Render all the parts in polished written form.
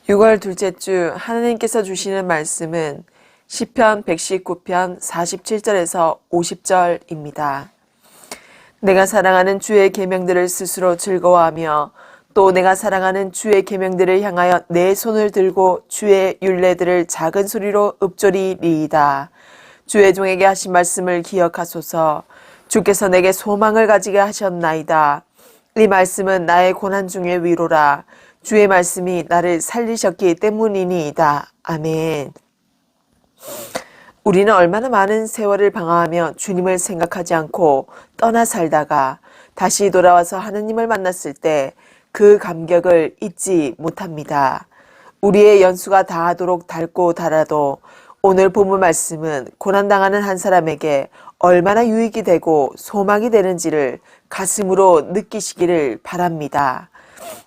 6월 둘째 주 하나님께서 주시는 말씀은 시편 119편 47절에서 50절입니다. 내가 사랑하는 주의 계명들을 스스로 즐거워하며 또 내가 사랑하는 주의 계명들을 향하여 내 손을 들고 주의 율례들을 작은 소리로 읊조리리이다. 주의 종에게 하신 말씀을 기억하소서. 주께서 내게 소망을 가지게 하셨나이다. 이 말씀은 나의 고난 중의 위로라. 주의 말씀이 나를 살리셨기 때문이니이다. 아멘. 우리는 얼마나 많은 세월을 방황하며 주님을 생각하지 않고 떠나 살다가 다시 돌아와서 하느님을 만났을 때 그 감격을 잊지 못합니다. 우리의 연수가 다하도록 닳고 닳아도 오늘 본문 말씀은 고난당하는 한 사람에게 얼마나 유익이 되고 소망이 되는지를 가슴으로 느끼시기를 바랍니다.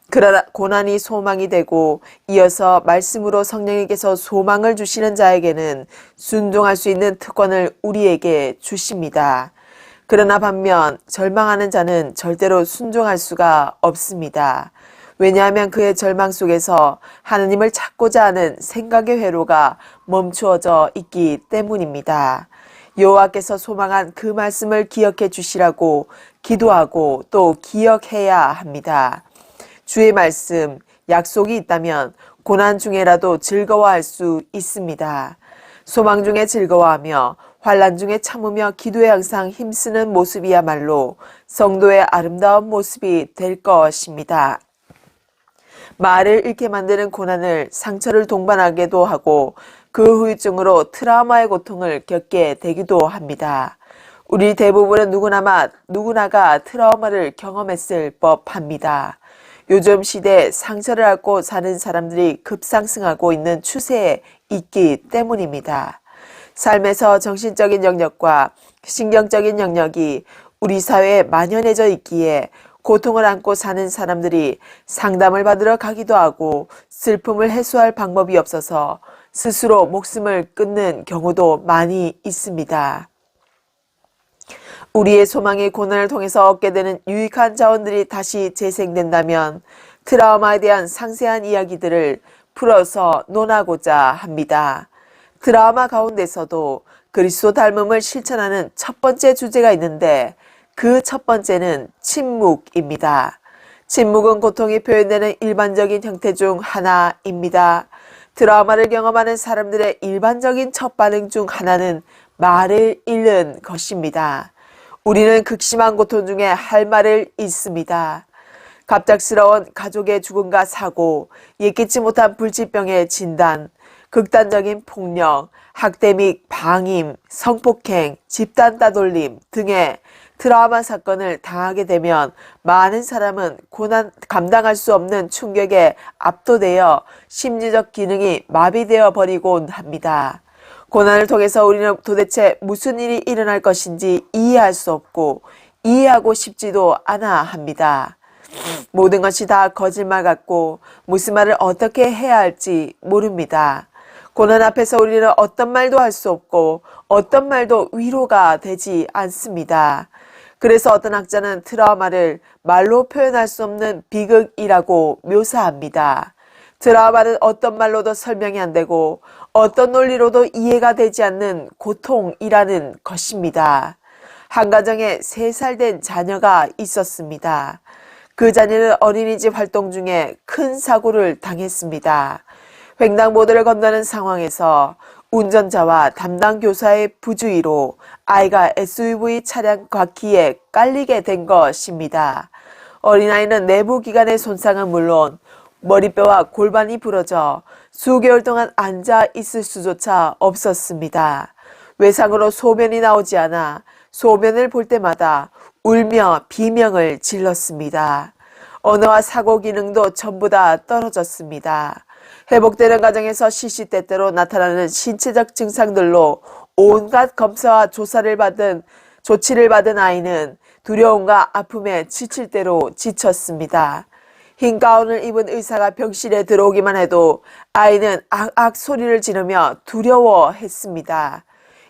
그러나 고난이 소망이 되고 이어서 말씀으로 성령님께서 소망을 주시는 자에게는 순종할 수 있는 특권을 우리에게 주십니다. 그러나 반면 절망하는 자는 절대로 순종할 수가 없습니다. 왜냐하면 그의 절망 속에서 하느님을 찾고자 하는 생각의 회로가 멈추어져 있기 때문입니다. 여호와께서 소망한 그 말씀을 기억해 주시라고 기도하고 또 기억해야 합니다. 주의 말씀, 약속이 있다면 고난 중에라도 즐거워할 수 있습니다. 소망 중에 즐거워하며 환난 중에 참으며 기도에 항상 힘쓰는 모습이야말로 성도의 아름다운 모습이 될 것입니다. 말을 잃게 만드는 고난을 상처를 동반하기도 하고 그 후유증으로 트라우마의 고통을 겪게 되기도 합니다. 우리 대부분은 누구나가 트라우마를 경험했을 법합니다. 요즘 시대에 상처를 앓고 사는 사람들이 급상승하고 있는 추세에 있기 때문입니다. 삶에서 정신적인 영역과 신경적인 영역이 우리 사회에 만연해져 있기에 고통을 안고 사는 사람들이 상담을 받으러 가기도 하고 슬픔을 해소할 방법이 없어서 스스로 목숨을 끊는 경우도 많이 있습니다. 우리의 소망이 고난을 통해서 얻게 되는 유익한 자원들이 다시 재생된다면 트라우마에 대한 상세한 이야기들을 풀어서 논하고자 합니다. 드라마 가운데서도 그리스도 닮음을 실천하는 첫 번째 주제가 있는데 그 첫 번째는 침묵입니다. 침묵은 고통이 표현되는 일반적인 형태 중 하나입니다. 드라마를 경험하는 사람들의 일반적인 첫 반응 중 하나는 말을 잃는 것입니다. 우리는 극심한 고통 중에 할 말을 잃습니다. 갑작스러운 가족의 죽음과 사고, 예기치 못한 불치병의 진단, 극단적인 폭력, 학대 및 방임, 성폭행, 집단 따돌림 등의 트라우마 사건을 당하게 되면 많은 사람은 고난 감당할 수 없는 충격에 압도되어 심리적 기능이 마비되어 버리곤 합니다. 고난을 통해서 우리는 도대체 무슨 일이 일어날 것인지 이해할 수 없고 이해하고 싶지도 않아 합니다. 모든 것이 다 거짓말 같고 무슨 말을 어떻게 해야 할지 모릅니다. 고난 앞에서 우리는 어떤 말도 할 수 없고 어떤 말도 위로가 되지 않습니다. 그래서 어떤 학자는 트라우마를 말로 표현할 수 없는 비극이라고 묘사합니다. 트라우마는 어떤 말로도 설명이 안 되고 어떤 논리로도 이해가 되지 않는 고통이라는 것입니다. 한 가정에 3살 된 자녀가 있었습니다. 그 자녀는 어린이집 활동 중에 큰 사고를 당했습니다. 횡단보도를 건너는 상황에서 운전자와 담당 교사의 부주의로 아이가 SUV 차량 바퀴에 깔리게 된 것입니다. 어린아이는 내부 기관의 손상은 물론 머리뼈와 골반이 부러져 수개월 동안 앉아 있을 수조차 없었습니다. 외상으로 소변이 나오지 않아 소변을 볼 때마다 울며 비명을 질렀습니다. 언어와 사고 기능도 전부 다 떨어졌습니다. 회복되는 과정에서 시시때때로 나타나는 신체적 증상들로 온갖 검사와 조치를 받은 아이는 두려움과 아픔에 지칠 대로 지쳤습니다. 흰 가운을 입은 의사가 병실에 들어오기만 해도 아이는 악악 소리를 지르며 두려워했습니다.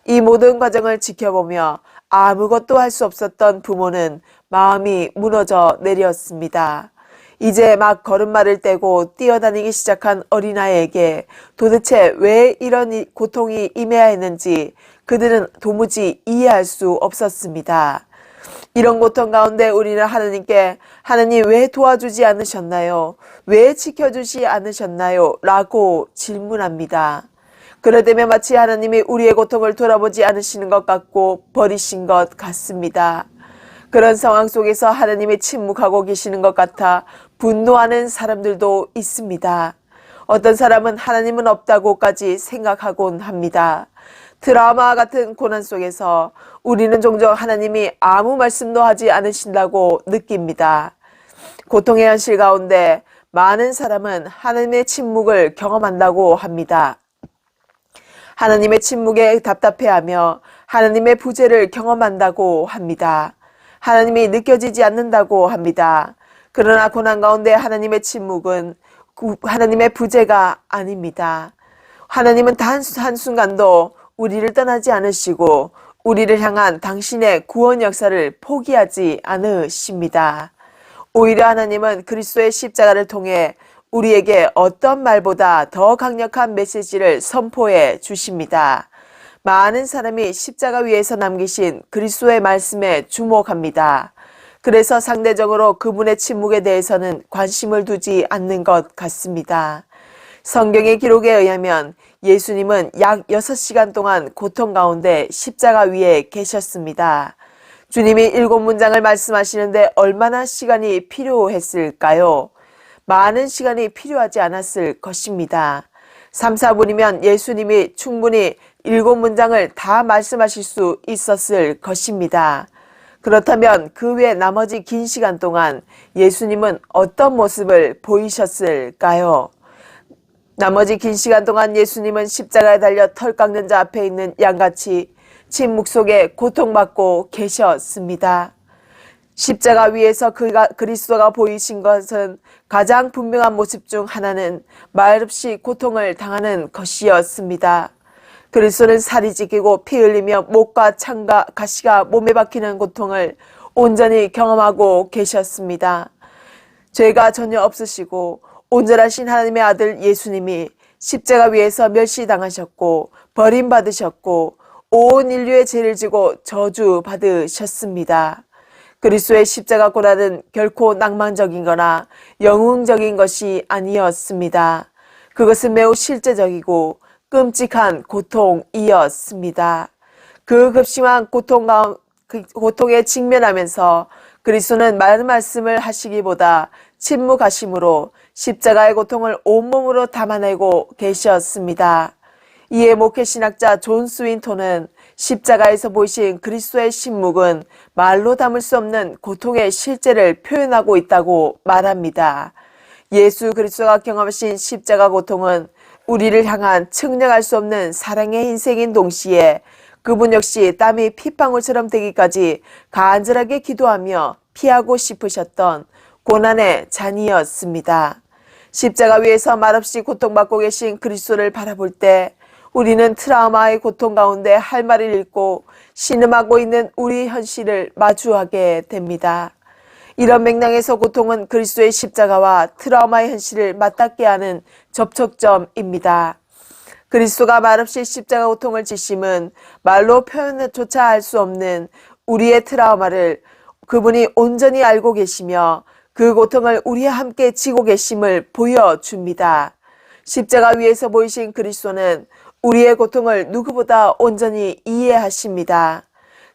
이 모든 과정을 지켜보며 아무것도 할 수 없었던 부모는 마음이 무너져 내렸습니다. 이제 막 걸음마를 떼고 뛰어다니기 시작한 어린아이에게 도대체 왜 이런 고통이 임해야 했는지 그들은 도무지 이해할 수 없었습니다. 이런 고통 가운데 우리는 하나님께 하나님 왜 도와주지 않으셨나요? 왜 지켜주지 않으셨나요? 라고 질문합니다. 그럴 때면 마치 하나님이 우리의 고통을 돌아보지 않으시는 것 같고 버리신 것 같습니다. 그런 상황 속에서 하나님이 침묵하고 계시는 것 같아 분노하는 사람들도 있습니다. 어떤 사람은 하나님은 없다고까지 생각하곤 합니다. 드라마와 같은 고난 속에서 우리는 종종 하나님이 아무 말씀도 하지 않으신다고 느낍니다. 고통의 현실 가운데 많은 사람은 하나님의 침묵을 경험한다고 합니다. 하나님의 침묵에 답답해하며 하나님의 부재를 경험한다고 합니다. 하나님이 느껴지지 않는다고 합니다. 그러나 고난 가운데 하나님의 침묵은 하나님의 부재가 아닙니다. 하나님은 단 한순간도 우리를 떠나지 않으시고 우리를 향한 당신의 구원 역사를 포기하지 않으십니다. 오히려 하나님은 그리스도의 십자가를 통해 우리에게 어떤 말보다 더 강력한 메시지를 선포해 주십니다. 많은 사람이 십자가 위에서 남기신 그리스도의 말씀에 주목합니다. 그래서 상대적으로 그분의 침묵에 대해서는 관심을 두지 않는 것 같습니다. 성경의 기록에 의하면 예수님은 약 6시간 동안 고통 가운데 십자가 위에 계셨습니다. 주님이 7문장을 말씀하시는데 얼마나 시간이 필요했을까요? 많은 시간이 필요하지 않았을 것입니다. 3, 4분이면 예수님이 충분히 7문장을 다 말씀하실 수 있었을 것입니다. 그렇다면 그 외 나머지 긴 시간 동안 예수님은 어떤 모습을 보이셨을까요? 나머지 긴 시간 동안 예수님은 십자가에 달려 털 깎는 자 앞에 있는 양같이 침묵 속에 고통받고 계셨습니다. 십자가 위에서 그리스도가 보이신 것은 가장 분명한 모습 중 하나는 말없이 고통을 당하는 것이었습니다. 그리스도는 살이 찢기고 피 흘리며 목과 창과 가시가 몸에 박히는 고통을 온전히 경험하고 계셨습니다. 죄가 전혀 없으시고 온전하신 하나님의 아들 예수님이 십자가 위에서 멸시당하셨고 버림받으셨고 온 인류의 죄를 지고 저주받으셨습니다. 그리스도의 십자가 고난은 결코 낭만적인 거나 영웅적인 것이 아니었습니다. 그것은 매우 실제적이고 끔찍한 고통이었습니다. 그 급심한 고통에 직면하면서 그리스도는 많은 말씀을 하시기보다 침묵하심으로 십자가의 고통을 온몸으로 담아내고 계셨습니다. 이에 목회신학자 존 스윈톤은 십자가에서 보이신 그리스도의 침묵은 말로 담을 수 없는 고통의 실제를 표현하고 있다고 말합니다. 예수 그리스도가 경험하신 십자가 고통은 우리를 향한 측량할 수 없는 사랑의 인생인 동시에 그분 역시 땀이 핏방울처럼 되기까지 간절하게 기도하며 피하고 싶으셨던 고난의 잔이었습니다. 십자가 위에서 말없이 고통받고 계신 그리스도를 바라볼 때 우리는 트라우마의 고통 가운데 할 말을 잃고 신음하고 있는 우리 현실을 마주하게 됩니다. 이런 맥락에서 고통은 그리스도의 십자가와 트라우마의 현실을 맞닿게 하는 접촉점입니다. 그리스도가 말없이 십자가 고통을 지심은 말로 표현조차 할 수 없는 우리의 트라우마를 그분이 온전히 알고 계시며 그 고통을 우리와 함께 지고 계심을 보여줍니다. 십자가 위에서 보이신 그리스도는 우리의 고통을 누구보다 온전히 이해하십니다.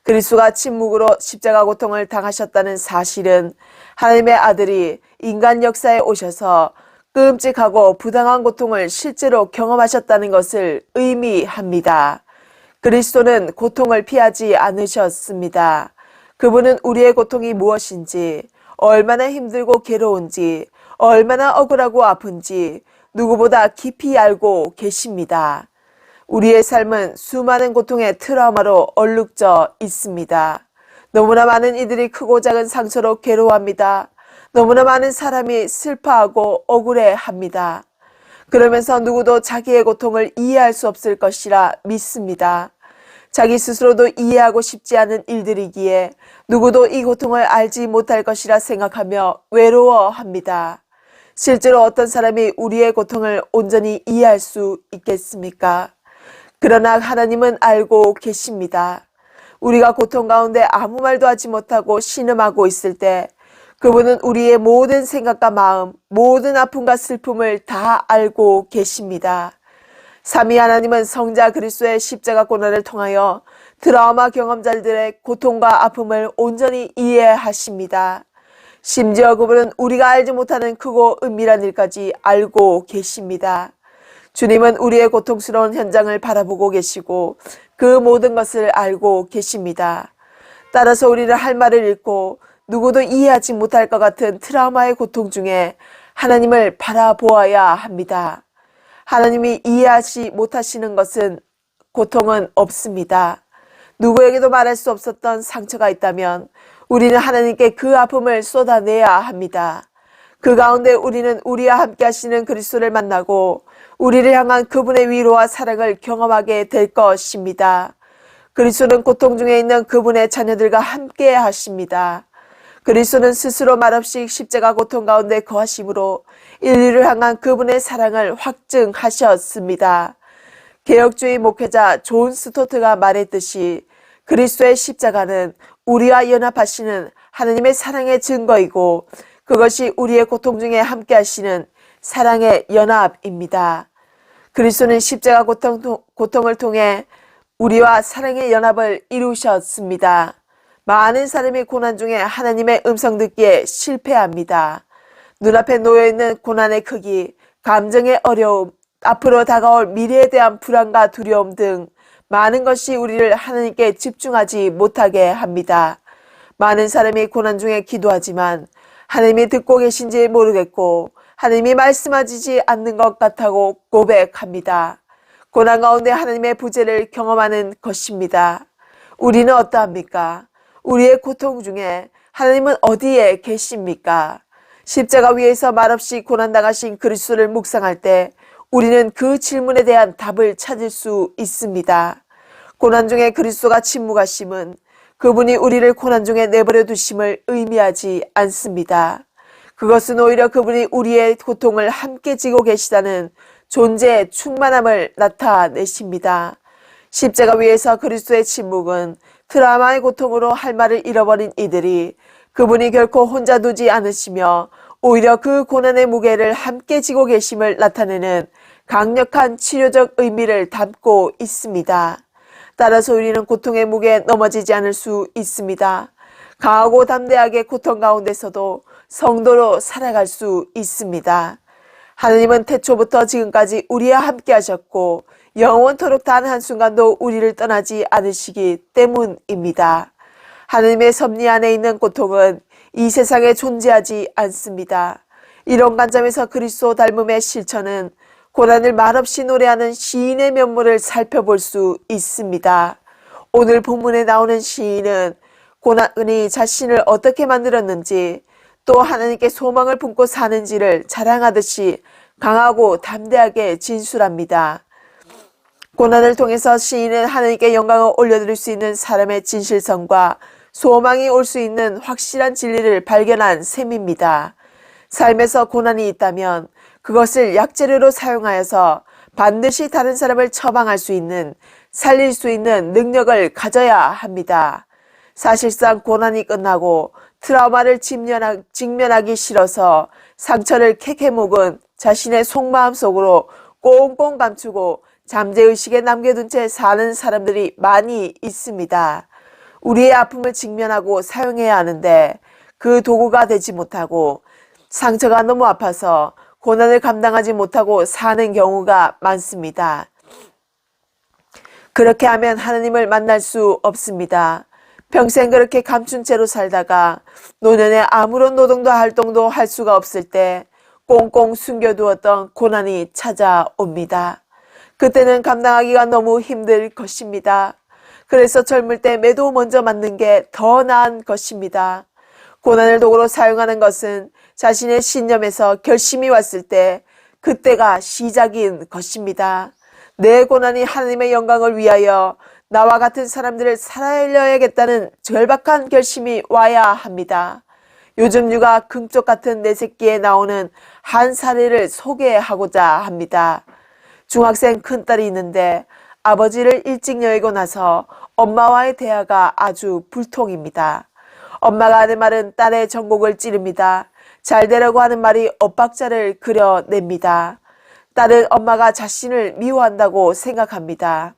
그리스도가 침묵으로 십자가 고통을 당하셨다는 사실은 하나님의 아들이 인간 역사에 오셔서 끔찍하고 부당한 고통을 실제로 경험하셨다는 것을 의미합니다. 그리스도는 고통을 피하지 않으셨습니다. 그분은 우리의 고통이 무엇인지, 얼마나 힘들고 괴로운지, 얼마나 억울하고 아픈지 누구보다 깊이 알고 계십니다. 우리의 삶은 수많은 고통의 트라우마로 얼룩져 있습니다. 너무나 많은 이들이 크고 작은 상처로 괴로워합니다. 너무나 많은 사람이 슬퍼하고 억울해합니다. 그러면서 누구도 자기의 고통을 이해할 수 없을 것이라 믿습니다. 자기 스스로도 이해하고 싶지 않은 일들이기에 누구도 이 고통을 알지 못할 것이라 생각하며 외로워합니다. 실제로 어떤 사람이 우리의 고통을 온전히 이해할 수 있겠습니까? 그러나 하나님은 알고 계십니다. 우리가 고통 가운데 아무 말도 하지 못하고 신음하고 있을 때 그분은 우리의 모든 생각과 마음, 모든 아픔과 슬픔을 다 알고 계십니다. 삼위 하나님은 성자 그리스도의 십자가 고난을 통하여 트라우마 경험자들의 고통과 아픔을 온전히 이해하십니다. 심지어 그분은 우리가 알지 못하는 크고 은밀한 일까지 알고 계십니다. 주님은 우리의 고통스러운 현장을 바라보고 계시고 그 모든 것을 알고 계십니다. 따라서 우리는 할 말을 잃고 누구도 이해하지 못할 것 같은 트라우마의 고통 중에 하나님을 바라보아야 합니다. 하나님이 이해하지 못하시는 것은 고통은 없습니다. 누구에게도 말할 수 없었던 상처가 있다면 우리는 하나님께 그 아픔을 쏟아내야 합니다. 그 가운데 우리는 우리와 함께 하시는 그리스도를 만나고 우리를 향한 그분의 위로와 사랑을 경험하게 될 것입니다. 그리스도는 고통 중에 있는 그분의 자녀들과 함께 하십니다. 그리스도는 스스로 말없이 십자가 고통 가운데 거하심으로 인류를 향한 그분의 사랑을 확증하셨습니다. 개혁주의 목회자 존 스토트가 말했듯이 그리스도의 십자가는 우리와 연합하시는 하나님의 사랑의 증거이고 그것이 우리의 고통 중에 함께 하시는 사랑의 연합입니다. 그리스도는 십자가 고통을 통해 우리와 사랑의 연합을 이루셨습니다. 많은 사람이 고난 중에 하나님의 음성 듣기에 실패합니다. 눈앞에 놓여있는 고난의 크기, 감정의 어려움, 앞으로 다가올 미래에 대한 불안과 두려움 등 많은 것이 우리를 하나님께 집중하지 못하게 합니다. 많은 사람이 고난 중에 기도하지만 하나님이 듣고 계신지 모르겠고 하나님이 말씀하시지 않는 것 같다고 고백합니다. 고난 가운데 하나님의 부재를 경험하는 것입니다. 우리는 어떠합니까? 우리의 고통 중에 하나님은 어디에 계십니까? 십자가 위에서 말없이 고난당하신 그리스도를 묵상할 때 우리는 그 질문에 대한 답을 찾을 수 있습니다. 고난 중에 그리스도가 침묵하심은 그분이 우리를 고난 중에 내버려 두심을 의미하지 않습니다. 그것은 오히려 그분이 우리의 고통을 함께 지고 계시다는 존재의 충만함을 나타내십니다. 십자가 위에서 그리스도의 침묵은 트라우마의 고통으로 할 말을 잃어버린 이들이 그분이 결코 혼자 두지 않으시며 오히려 그 고난의 무게를 함께 지고 계심을 나타내는 강력한 치료적 의미를 담고 있습니다. 따라서 우리는 고통의 무게에 넘어지지 않을 수 있습니다. 강하고 담대하게 고통 가운데서도 성도로 살아갈 수 있습니다. 하나님은 태초부터 지금까지 우리와 함께 하셨고 영원토록 단 한순간도 우리를 떠나지 않으시기 때문입니다. 하나님의 섭리 안에 있는 고통은 이 세상에 존재하지 않습니다. 이런 관점에서 그리스도 닮음의 실천은 고난을 말없이 노래하는 시인의 면모를 살펴볼 수 있습니다. 오늘 본문에 나오는 시인은 고난이 자신을 어떻게 만들었는지 또 하나님께 소망을 품고 사는지를 자랑하듯이 강하고 담대하게 진술합니다. 고난을 통해서 시인은 하나님께 영광을 올려드릴 수 있는 사람의 진실성과 소망이 올 수 있는 확실한 진리를 발견한 셈입니다. 삶에서 고난이 있다면 그것을 약재료로 사용하여서 반드시 다른 사람을 처방할 수 있는, 살릴 수 있는 능력을 가져야 합니다. 사실상 고난이 끝나고 트라우마를 직면하기 싫어서 상처를 캐캐묵은 자신의 속마음 속으로 꽁꽁 감추고 잠재의식에 남겨둔 채 사는 사람들이 많이 있습니다. 우리의 아픔을 직면하고 사용해야 하는데 그 도구가 되지 못하고 상처가 너무 아파서 고난을 감당하지 못하고 사는 경우가 많습니다. 그렇게 하면 하나님을 만날 수 없습니다. 평생 그렇게 감춘 채로 살다가 노년에 아무런 노동도 활동도 할 수가 없을 때 꽁꽁 숨겨두었던 고난이 찾아옵니다. 그때는 감당하기가 너무 힘들 것입니다. 그래서 젊을 때 매도 먼저 맞는 게 더 나은 것입니다. 고난을 도구로 사용하는 것은 자신의 신념에서 결심이 왔을 때 그때가 시작인 것입니다. 내 고난이 하나님의 영광을 위하여 나와 같은 사람들을 살려야겠다는 절박한 결심이 와야 합니다. 요즘 육아 금쪽 같은 내 새끼에 나오는 한 사례를 소개하고자 합니다. 중학생 큰딸이 있는데 아버지를 일찍 여의고 나서 엄마와의 대화가 아주 불통입니다. 엄마가 하는 말은 딸의 전곡을 찌릅니다. 잘 되려고 하는 말이 엇박자를 그려냅니다. 딸은 엄마가 자신을 미워한다고 생각합니다.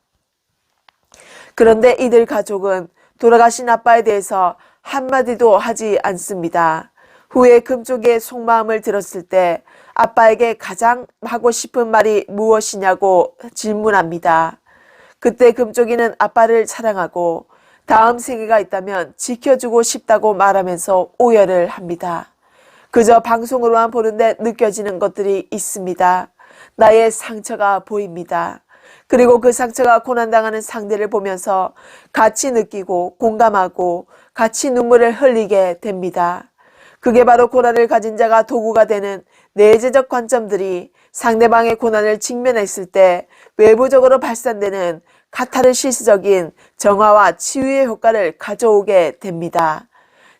그런데 이들 가족은 돌아가신 아빠에 대해서 한마디도 하지 않습니다. 후에 금쪽의 속마음을 들었을 때 아빠에게 가장 하고 싶은 말이 무엇이냐고 질문합니다. 그때 금쪽이는 아빠를 사랑하고 다음 생애가 있다면 지켜주고 싶다고 말하면서 오열을 합니다. 그저 방송으로만 보는데 느껴지는 것들이 있습니다. 나의 상처가 보입니다. 그리고 그 상처가 고난당하는 상대를 보면서 같이 느끼고 공감하고 같이 눈물을 흘리게 됩니다. 그게 바로 고난을 가진 자가 도구가 되는 내재적 관점들이 상대방의 고난을 직면했을 때 외부적으로 발산되는 카타르시스적인 정화와 치유의 효과를 가져오게 됩니다.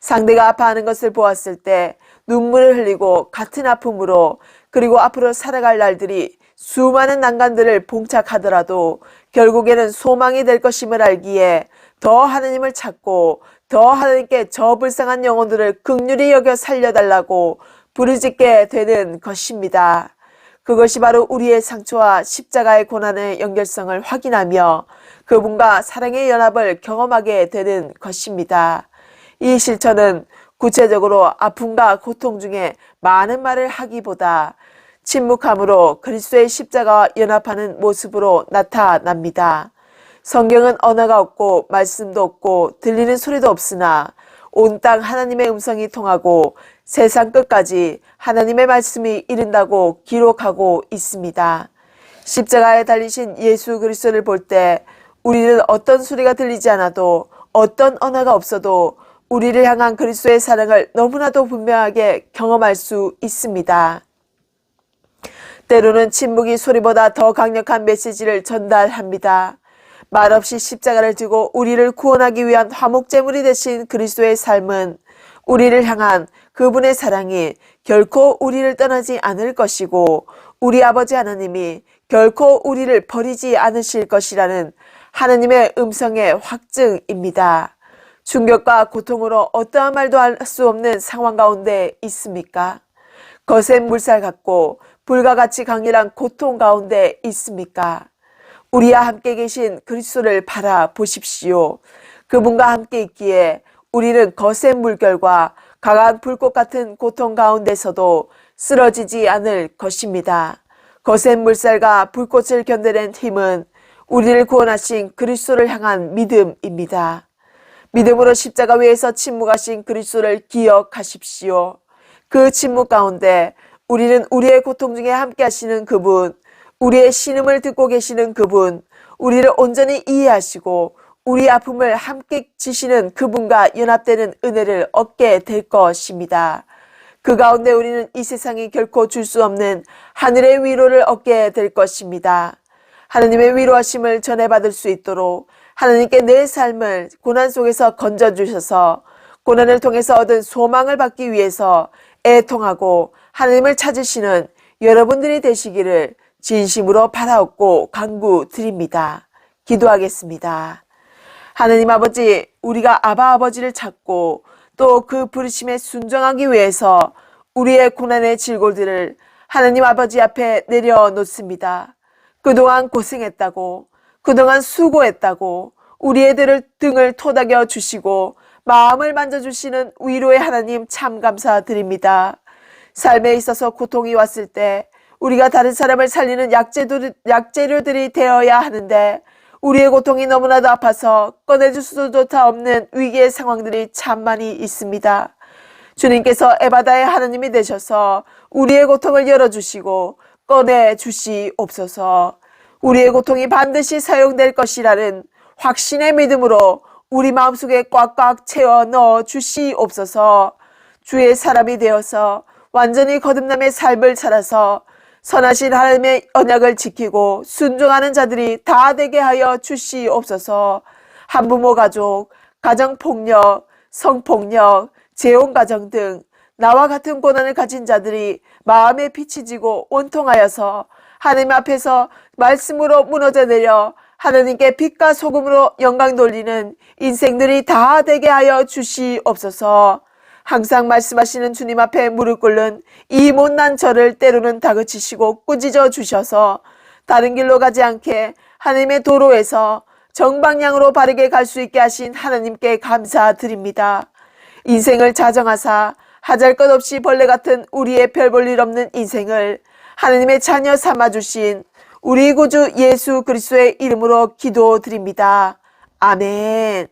상대가 아파하는 것을 보았을 때 눈물을 흘리고 같은 아픔으로 그리고 앞으로 살아갈 날들이 수많은 난관들을 봉착하더라도 결국에는 소망이 될 것임을 알기에 더 하나님을 찾고 더 하나님께 저 불쌍한 영혼들을 긍휼히 여겨 살려달라고 부르짖게 되는 것입니다. 그것이 바로 우리의 상처와 십자가의 고난의 연결성을 확인하며 그분과 사랑의 연합을 경험하게 되는 것입니다. 이 실천은 구체적으로 아픔과 고통 중에 많은 말을 하기보다 침묵함으로 그리스도의 십자가와 연합하는 모습으로 나타납니다. 성경은 언어가 없고 말씀도 없고 들리는 소리도 없으나 온 땅 하나님의 음성이 통하고 세상 끝까지 하나님의 말씀이 이른다고 기록하고 있습니다. 십자가에 달리신 예수 그리스도를 볼 때 우리는 어떤 소리가 들리지 않아도 어떤 언어가 없어도 우리를 향한 그리스도의 사랑을 너무나도 분명하게 경험할 수 있습니다. 때로는 침묵이 소리보다 더 강력한 메시지를 전달합니다. 말없이 십자가를 지고 우리를 구원하기 위한 화목제물이 되신 그리스도의 삶은 우리를 향한 그분의 사랑이 결코 우리를 떠나지 않을 것이고 우리 아버지 하나님이 결코 우리를 버리지 않으실 것이라는 하나님의 음성의 확증입니다. 충격과 고통으로 어떠한 말도 할 수 없는 상황 가운데 있습니까? 거센 물살 같고 불과 같이 강렬한 고통 가운데 있습니까? 우리와 함께 계신 그리스도를 바라보십시오. 그분과 함께 있기에 우리는 거센 물결과 강한 불꽃 같은 고통 가운데서도 쓰러지지 않을 것입니다. 거센 물살과 불꽃을 견뎌낸 힘은 우리를 구원하신 그리스도를 향한 믿음입니다. 믿음으로 십자가 위에서 침묵하신 그리스도를 기억하십시오. 그 침묵 가운데 우리는 우리의 고통 중에 함께 하시는 그분, 우리의 신음을 듣고 계시는 그분, 우리를 온전히 이해하시고 우리 아픔을 함께 지시는 그분과 연합되는 은혜를 얻게 될 것입니다. 그 가운데 우리는 이 세상이 결코 줄 수 없는 하늘의 위로를 얻게 될 것입니다. 하나님의 위로하심을 전해받을 수 있도록 하나님께 내 삶을 고난 속에서 건져주셔서 고난을 통해서 얻은 소망을 받기 위해서 애통하고 하나님을 찾으시는 여러분들이 되시기를 진심으로 바라옵고 간구드립니다. 기도하겠습니다. 하나님 아버지, 우리가 아바 아버지를 찾고 또 그 부르심에 순종하기 위해서 우리의 고난의 질고들을 하나님 아버지 앞에 내려놓습니다. 그동안 고생했다고, 그동안 수고했다고 우리의 등을 토닥여 주시고 마음을 만져주시는 위로의 하나님 참 감사드립니다. 삶에 있어서 고통이 왔을 때 우리가 다른 사람을 살리는 약재료들이 되어야 하는데 우리의 고통이 너무나도 아파서 꺼내줄 수조차 없는 위기의 상황들이 참 많이 있습니다. 주님께서 에바다의 하나님이 되셔서 우리의 고통을 열어주시고 꺼내주시옵소서. 우리의 고통이 반드시 사용될 것이라는 확신의 믿음으로 우리 마음속에 꽉꽉 채워 넣어 주시옵소서. 주의 사람이 되어서 완전히 거듭남의 삶을 살아서 선하신 하나님의 언약을 지키고 순종하는 자들이 다 되게 하여 주시옵소서. 한부모 가족, 가정폭력, 성폭력, 재혼가정 등 나와 같은 고난을 가진 자들이 마음에 빛이 지고 원통하여서 하나님 앞에서 말씀으로 무너져 내려 하나님께 빛과 소금으로 영광 돌리는 인생들이 다 되게 하여 주시옵소서. 항상 말씀하시는 주님 앞에 무릎 꿇는 이 못난 저를 때로는 다그치시고 꾸짖어 주셔서 다른 길로 가지 않게 하나님의 도로에서 정방향으로 바르게 갈 수 있게 하신 하나님께 감사드립니다. 인생을 자정하사 하잘것없이 벌레 같은 우리의 별 볼 일 없는 인생을 하나님의 자녀 삼아주신 우리 구주 예수 그리스도의 이름으로 기도드립니다. 아멘.